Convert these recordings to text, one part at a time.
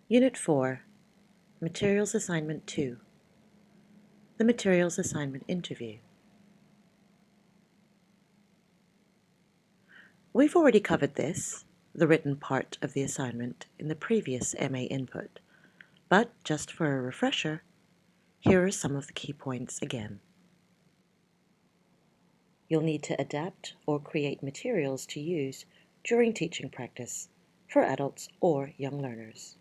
Unit 4, Materials Assignment 2, the Materials Assignment Interview. We've already covered this, the written part of the assignment, in the previous MA input, but just for a refresher, here are some of the key points again. You'll need to adapt or create materials to use during teaching practice for adults or young learners.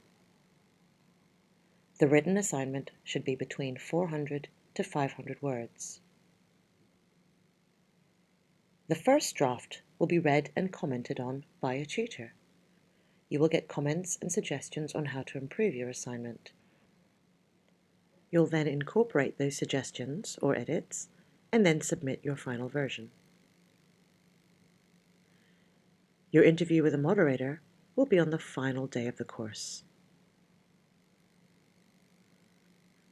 The written assignment should be between 400 to 500 words. The first draft will be read and commented on by a tutor. You will get comments and suggestions on how to improve your assignment. You'll then incorporate those suggestions or edits and then submit your final version. Your interview with a moderator will be on the final day of the course.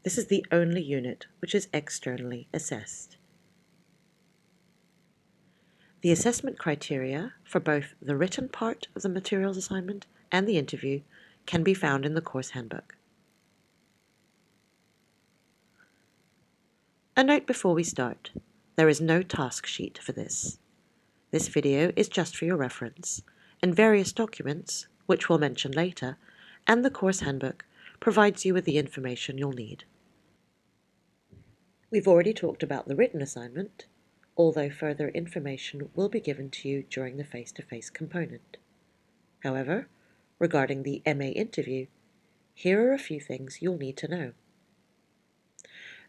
This is the only unit which is externally assessed. The assessment criteria for both the written part of the materials assignment and the interview can be found in the course handbook. A note before we start, there is no task sheet for this. This video is just for your reference, and various documents, which we'll mention later, and the course handbook provides you with the information you'll need. We've already talked about the written assignment, although further information will be given to you during the face-to-face component. However, regarding the MA interview, here are a few things you'll need to know.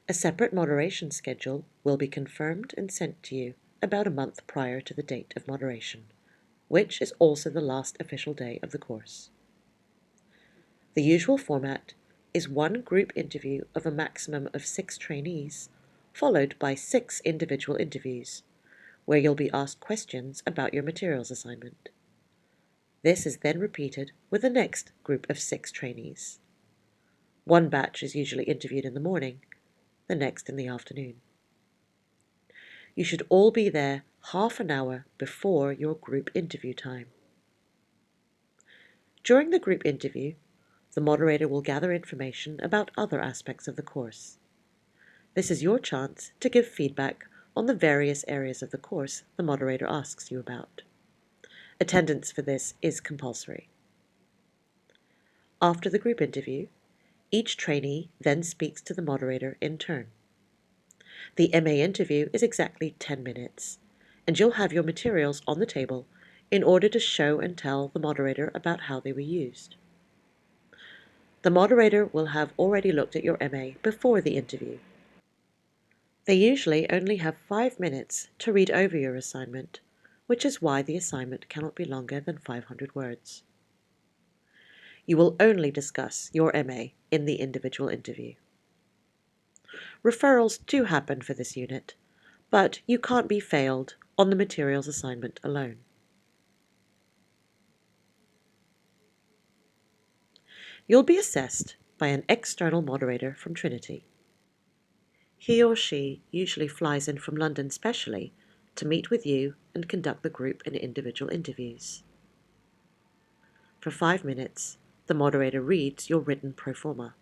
A separate moderation schedule will be confirmed and sent to you about a month prior to the date of moderation, which is also the last official day of the course. The usual format is one group interview of a maximum of 6 trainees, followed by 6 individual interviews, where you'll be asked questions about your materials assignment. This is then repeated with the next group of 6 trainees. One batch is usually interviewed in the morning, the next in the afternoon. You should all be there half an hour before your group interview time. During the group interview, the moderator will gather information about other aspects of the course. This is your chance to give feedback on the various areas of the course the moderator asks you about. Attendance for this is compulsory. After the group interview, each trainee then speaks to the moderator in turn. The MA interview is exactly 10 minutes, and you'll have your materials on the table in order to show and tell the moderator about how they were used. The moderator will have already looked at your MA before the interview. They usually only have 5 minutes to read over your assignment, which is why the assignment cannot be longer than 500 words. You will only discuss your MA in the individual interview. Referrals do happen for this unit, but you can't be failed on the materials assignment alone. You'll be assessed by an external moderator from Trinity. He or she usually flies in from London specially to meet with you and conduct the group and individual interviews. For 5 minutes, the moderator reads your written pro forma.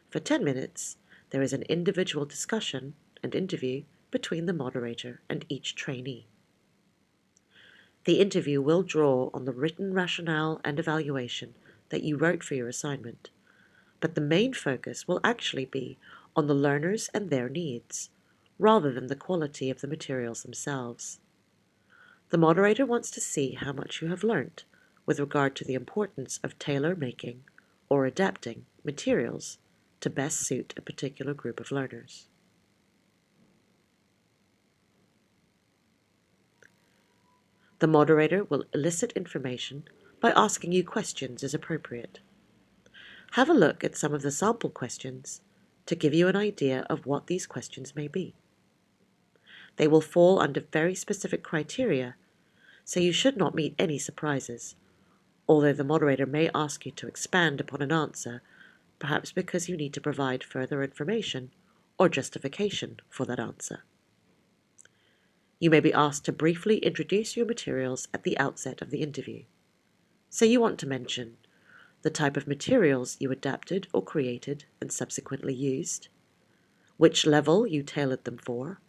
For 10 minutes, there is an individual discussion and interview between the moderator and each trainee. The interview will draw on the written rationale and evaluation that you wrote for your assignment, but the main focus will actually be on the learners and their needs, rather than the quality of the materials themselves. The moderator wants to see how much you have learnt with regard to the importance of tailor-making or adapting materials to best suit a particular group of learners. The moderator will elicit information by asking you questions as appropriate. Have a look at some of the sample questions to give you an idea of what these questions may be. They will fall under very specific criteria, so you should not meet any surprises, although the moderator may ask you to expand upon an answer, perhaps because you need to provide further information or justification for that answer. You may be asked to briefly introduce your materials at the outset of the interview. So you want to mention, the type of materials you adapted or created and subsequently used, which level you tailored them for,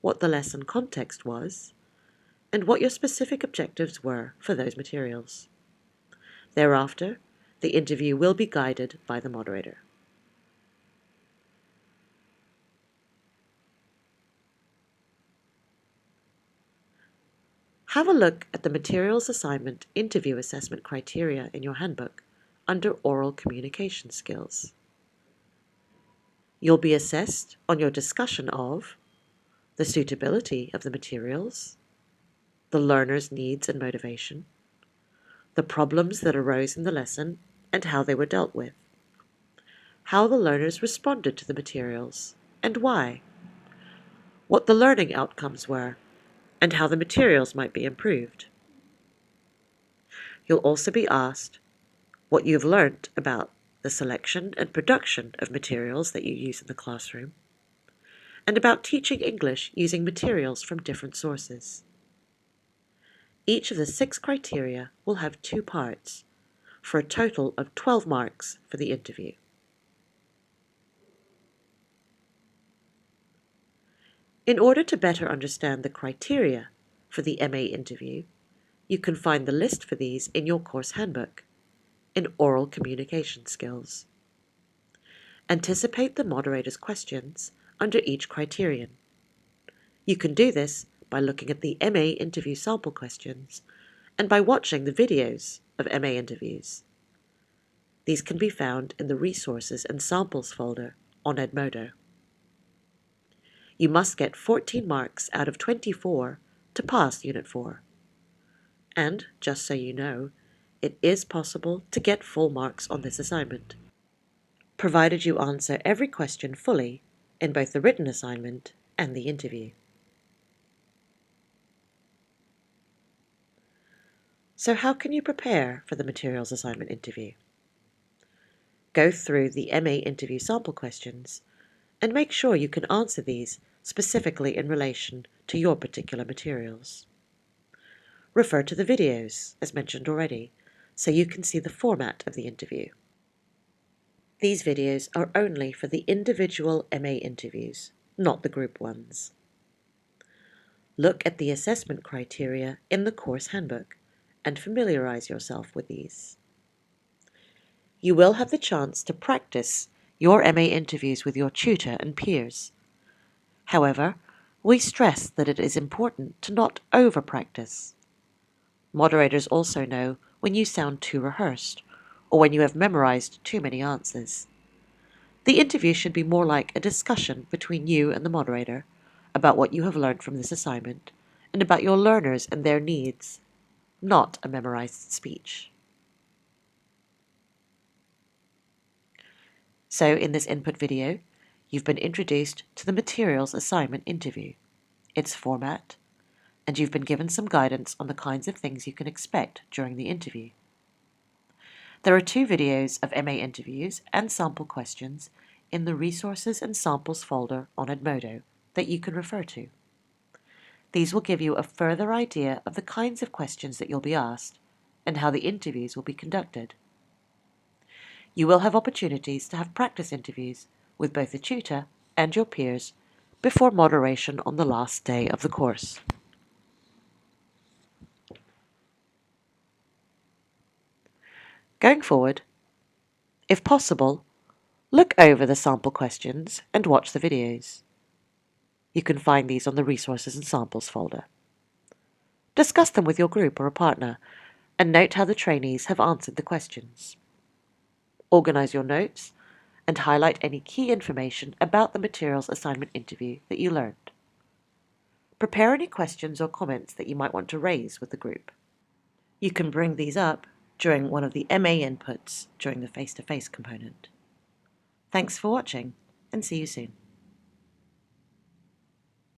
what the lesson context was, and what your specific objectives were for those materials. Thereafter, the interview will be guided by the moderator. Have a look at the Materials Assignment Interview Assessment criteria in your handbook under Oral Communication Skills. You'll be assessed on your discussion of the suitability of the materials, the learner's needs and motivation, the problems that arose in the lesson and how they were dealt with, how the learners responded to the materials and why, what the learning outcomes were, and how the materials might be improved. You'll also be asked what you've learnt about the selection and production of materials that you use in the classroom, and about teaching English using materials from different sources. Each of the 6 criteria will have 2 parts, for a total of 12 marks for the interview. In order to better understand the criteria for the MA interview, you can find the list for these in your course handbook, in Oral Communication Skills. Anticipate the moderator's questions under each criterion. You can do this by looking at the MA interview sample questions and by watching the videos of MA interviews. These can be found in the Resources and Samples folder on Edmodo. You must get 14 marks out of 24 to pass Unit 4. And, just so you know, it is possible to get full marks on this assignment, provided you answer every question fully in both the written assignment and the interview. So how can you prepare for the materials assignment interview? Go through the MA interview sample questions and make sure you can answer these specifically in relation to your particular materials. Refer to the videos, as mentioned already, so you can see the format of the interview. These videos are only for the individual MA interviews, not the group ones. Look at the assessment criteria in the course handbook and familiarize yourself with these. You will have the chance to practice your MA interviews with your tutor and peers. However, we stress that it is important to not over-practice. Moderators also know when you sound too rehearsed or when you have memorized too many answers. The interview should be more like a discussion between you and the moderator about what you have learned from this assignment and about your learners and their needs, not a memorized speech. So in this input video, you've been introduced to the materials assignment interview, its format, and you've been given some guidance on the kinds of things you can expect during the interview. There are 2 videos of MA interviews and sample questions in the Resources and Samples folder on Edmodo that you can refer to. These will give you a further idea of the kinds of questions that you'll be asked and how the interviews will be conducted. You will have opportunities to have practice interviews with both the tutor and your peers before moderation on the last day of the course. Going forward, if possible, look over the sample questions and watch the videos. You can find these on the Resources and Samples folder. Discuss them with your group or a partner and note how the trainees have answered the questions. Organize your notes and highlight any key information about the materials assignment interview that you learned. Prepare any questions or comments that you might want to raise with the group. You can bring these up during one of the MA inputs during the face-to-face component. Thanks for watching, and see you soon.